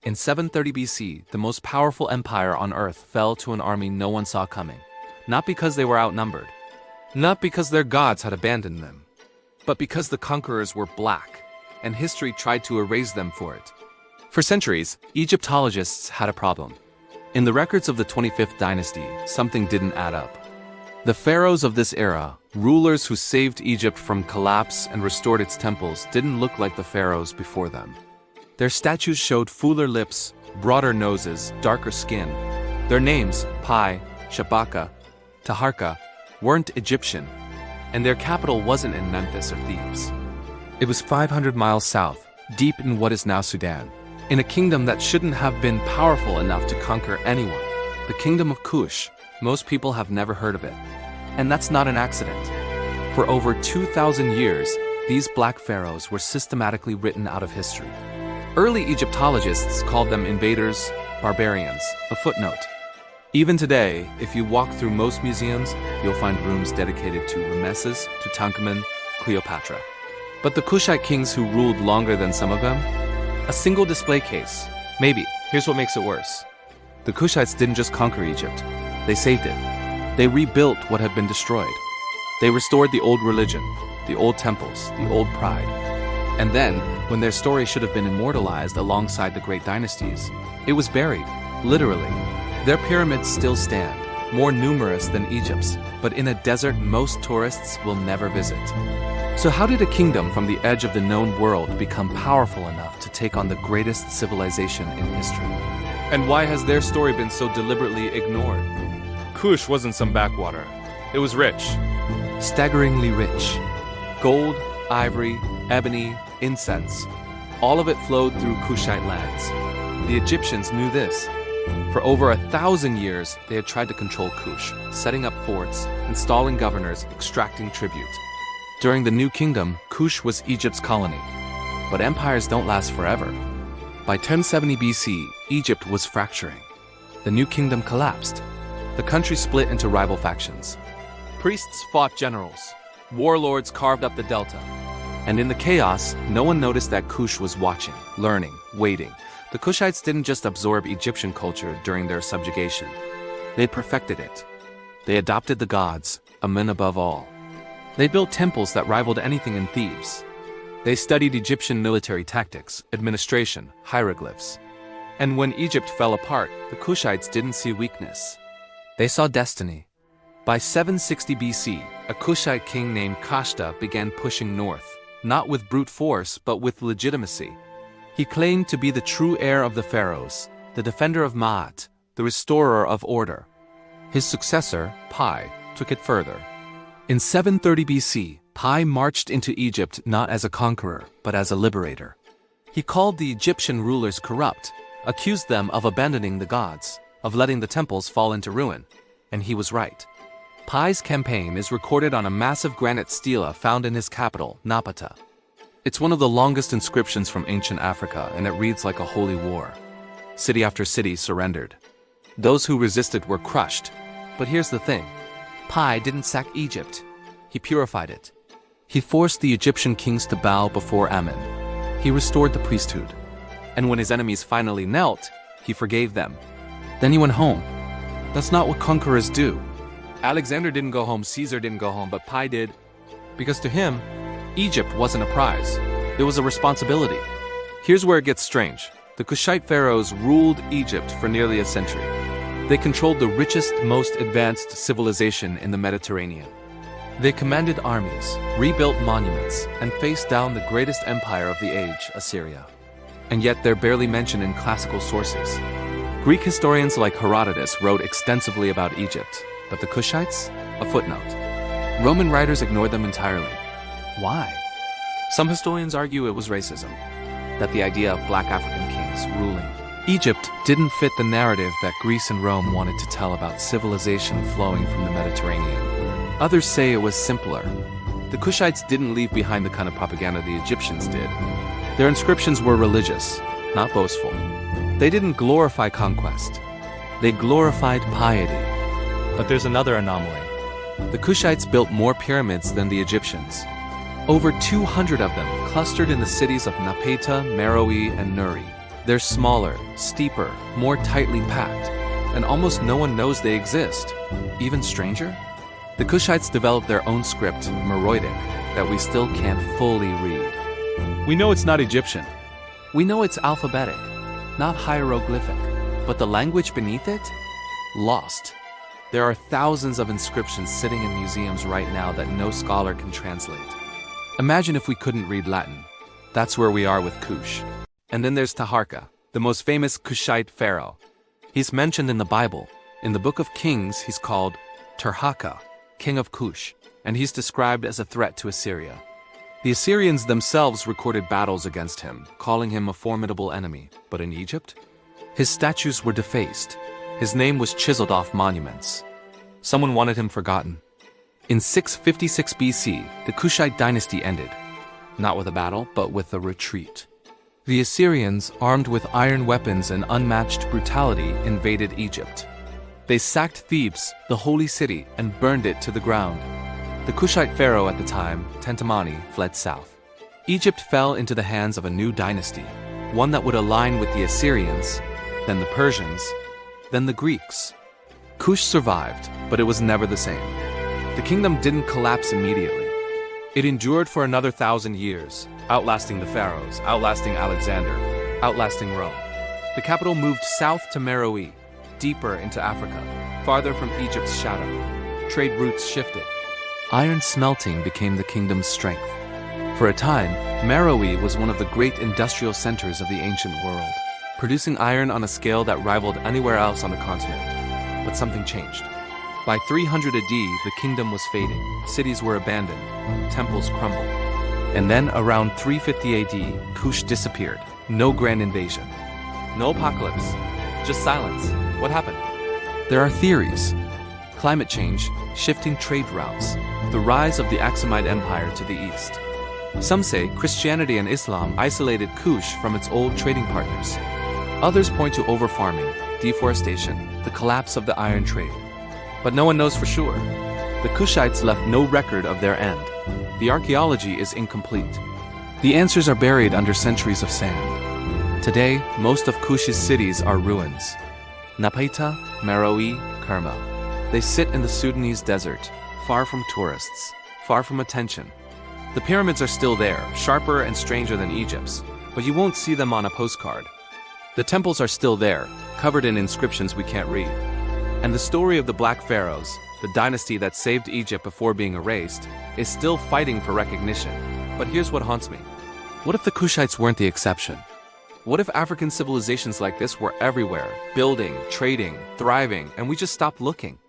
In 730 BC, the most powerful empire on earth fell to an army no one saw coming. Not because they were outnumbered, not because their gods had abandoned them, but because the conquerors were black, and history tried to erase them for it. For centuries, Egyptologists had a problem. In the records of the 25th dynasty, something didn't add up. The pharaohs of this era, rulers who saved Egypt from collapse and restored its temples, didn't look like the pharaohs before them. Their statues showed fuller lips, broader noses, darker skin. Their names, Piye, Shabaka, Taharqa, weren't Egyptian, and their capital wasn't in Memphis or Thebes. It was 500 miles south, deep in what is now Sudan, in a kingdom that shouldn't have been powerful enough to conquer anyone. The Kingdom of Kush. Most people have never heard of it. And that's not an accident. For over 2,000 years, these black pharaohs were systematically written out of history. Early Egyptologists called them invaders, barbarians, a footnote. Even today, if you walk through most museums, you'll find rooms dedicated to Ramesses, Tutankhamun, Cleopatra. But the Kushite kings who ruled longer than some of them? A single display case. Maybe. Here's what makes it worse. The Kushites didn't just conquer Egypt. They saved it. They rebuilt what had been destroyed. They restored the old religion, the old temples, the old pride. And then, when their story should have been immortalized alongside the great dynasties, it was buried, literally. Their pyramids still stand, more numerous than Egypt's, but in a desert most tourists will never visit. So how did a kingdom from the edge of the known world become powerful enough to take on the greatest civilization in history? And why has their story been so deliberately ignored? Kush wasn't some backwater. It was rich. Staggeringly rich. Gold, ivory, ebony, incense. All of it flowed through Kushite lands. The Egyptians knew this. For over 1,000 years, they had tried to control Kush, setting up forts, installing governors, extracting tribute. During the New Kingdom, Kush was Egypt's colony. But empires don't last forever. By 1070 BC, Egypt was fracturing. The New Kingdom collapsed. The country split into rival factions. Priests fought generals. Warlords carved up the delta. And in the chaos, no one noticed that Kush was watching, learning, waiting. The Kushites didn't just absorb Egyptian culture during their subjugation. They perfected it. They adopted the gods, Amun above all. They built temples that rivaled anything in Thebes. They studied Egyptian military tactics, administration, hieroglyphs. And when Egypt fell apart, the Kushites didn't see weakness. They saw destiny. By 760 BC, a Kushite king named Kashta began pushing north, not with brute force, but with legitimacy. He claimed to be the true heir of the pharaohs, the defender of Ma'at, the restorer of order. His successor, Piye, took it further. In 730 BC, Piye marched into Egypt not as a conqueror, but as a liberator. He called the Egyptian rulers corrupt, accused them of abandoning the gods, of letting the temples fall into ruin. And he was right. Piye's campaign is recorded on a massive granite stela found in his capital, Napata. It's one of the longest inscriptions from ancient Africa, and it reads like a holy war. City after city surrendered. Those who resisted were crushed. But here's the thing. Piye didn't sack Egypt. He purified it. He forced the Egyptian kings to bow before Amun. He restored the priesthood. And when his enemies finally knelt, he forgave them. Then he went home. That's not what conquerors do. Alexander didn't go home, Caesar didn't go home, but Piye did. Because to him, Egypt wasn't a prize. It was a responsibility. Here's where it gets strange. The Kushite pharaohs ruled Egypt for nearly a century. They controlled the richest, most advanced civilization in the Mediterranean. They commanded armies, rebuilt monuments, and faced down the greatest empire of the age, Assyria. And yet they're barely mentioned in classical sources. Greek historians like Herodotus wrote extensively about Egypt, but the Kushites? A footnote. Roman writers ignored them entirely. Why? Some historians argue it was racism, that the idea of black African kings ruling Egypt didn't fit the narrative that Greece and Rome wanted to tell about civilization flowing from the Mediterranean. Others say it was simpler. The Kushites didn't leave behind the kind of propaganda the Egyptians did. Their inscriptions were religious, not boastful. They didn't glorify conquest. They glorified piety. But there's another anomaly. The Kushites built more pyramids than the Egyptians. Over 200 of them clustered in the cities of Napata, Meroe, and Nuri. They're smaller, steeper, more tightly packed, and almost no one knows they exist. Even stranger? The Kushites developed their own script, Meroitic, that we still can't fully read. We know it's not Egyptian. We know it's alphabetic, not hieroglyphic, but the language beneath it? Lost. There are thousands of inscriptions sitting in museums right now that no scholar can translate. Imagine if we couldn't read Latin. That's where we are with Kush. And then there's Taharqa, the most famous Kushite pharaoh. He's mentioned in the Bible. In the Book of Kings, he's called Taharqa, king of Kush, and he's described as a threat to Assyria. The Assyrians themselves recorded battles against him, calling him a formidable enemy. But in Egypt, his statues were defaced. His name was chiseled off monuments. Someone wanted him forgotten. In 656 BC, the Kushite dynasty ended. Not with a battle, but with a retreat. The Assyrians, armed with iron weapons and unmatched brutality, invaded Egypt. They sacked Thebes, the holy city, and burned it to the ground. The Kushite pharaoh at the time, Tentamani, fled south. Egypt fell into the hands of a new dynasty, one that would align with the Assyrians, then the Persians, then the Greeks. Kush survived, but it was never the same. The kingdom didn't collapse immediately. It endured for another 1,000 years, outlasting the Pharaohs, outlasting Alexander, outlasting Rome. The capital moved south to Meroe, deeper into Africa, farther from Egypt's shadow. Trade routes shifted. Iron smelting became the kingdom's strength. For a time, Meroe was one of the great industrial centers of the ancient world, producing iron on a scale that rivaled anywhere else on the continent. But something changed. By 300 AD, the kingdom was fading. Cities were abandoned. Temples crumbled. And then, around 350 AD, Kush disappeared. No grand invasion. No apocalypse. Just silence. What happened? There are theories. Climate change, shifting trade routes, the rise of the Aksumite Empire to the east. Some say Christianity and Islam isolated Kush from its old trading partners. Others point to overfarming, deforestation, the collapse of the iron trade. But no one knows for sure. The Kushites left no record of their end. The archaeology is incomplete. The answers are buried under centuries of sand. Today, most of Kush's cities are ruins. Napata, Meroe, Kerma. They sit in the Sudanese desert, far from tourists, far from attention. The pyramids are still there, sharper and stranger than Egypt's, but you won't see them on a postcard. The temples are still there, covered in inscriptions we can't read. And the story of the Black Pharaohs, the dynasty that saved Egypt before being erased, is still fighting for recognition. But here's what haunts me. What if the Kushites weren't the exception? What if African civilizations like this were everywhere, building, trading, thriving, and we just stopped looking?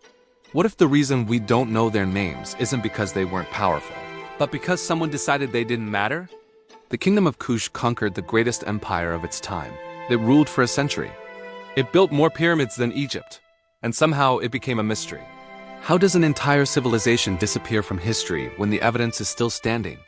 What if the reason we don't know their names isn't because they weren't powerful, but because someone decided they didn't matter? The Kingdom of Kush conquered the greatest empire of its time. It ruled for a century. It built more pyramids than Egypt, and somehow it became a mystery. How does an entire civilization disappear from history when the evidence is still standing?